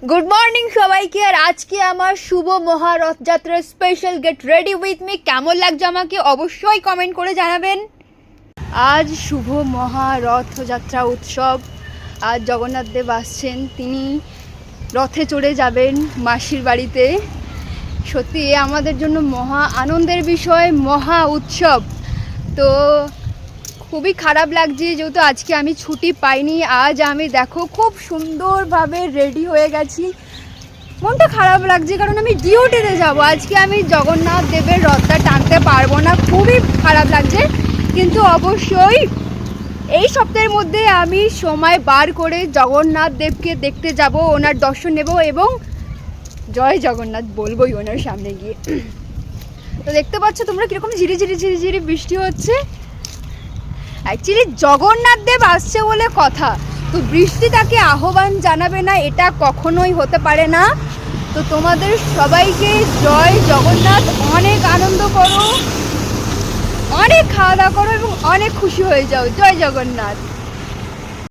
Good morning সবাইকে। আর আজকে আমার শুভ মহারথযাত্রার special get ready with me. কেমন লাগছে আমাকে অবশ্যই কমেন্ট করে জানাবেন। আজ শুভ মহারথযাত্রা উৎসব। আজ জগন্নাথ দেব আসছেন, তিনি রথে চড়ে যাবেন মাসির বাড়িতে। সত্যি এ আমাদের জন্য মহা আনন্দের বিষয়, মহা উৎসব। তো খুবই খারাপ লাগছে যেহেতু আজকে আমি ছুটি পাইনি। আজ আমি দেখো খুব সুন্দরভাবে রেডি হয়ে গেছি। মনটা খারাপ লাগছে কারণ আমি ডিউটিতে যাব, আজকে আমি জগন্নাথ দেবের রথটা টানতে পারবো না, খুবই খারাপ লাগছে। কিন্তু অবশ্যই এই সপ্তাহের মধ্যে আমি সময় বার করে জগন্নাথ দেবকে দেখতে যাব, ওনার দর্শন নেব এবং জয় জগন্নাথ বলবোই ওনার সামনে গিয়ে। তো দেখতে পাচ্ছ তোমরা কীরকম ঝিরিঝিরি ঝিরিঝিরি বৃষ্টি হচ্ছে। অ্যাকচুয়ালি জগন্নাথ দেব আসছে বলে কথা, তো বৃষ্টি তাকে আহ্বান জানাবে না এটা কখনোই হতে পারে না। তো তোমাদের সবাইকে জয় জগন্নাথ, অনেক আনন্দ করো, অনেক খাওয়া দাওয়া করো এবং অনেক খুশি হয়ে যাও। জয় জগন্নাথ।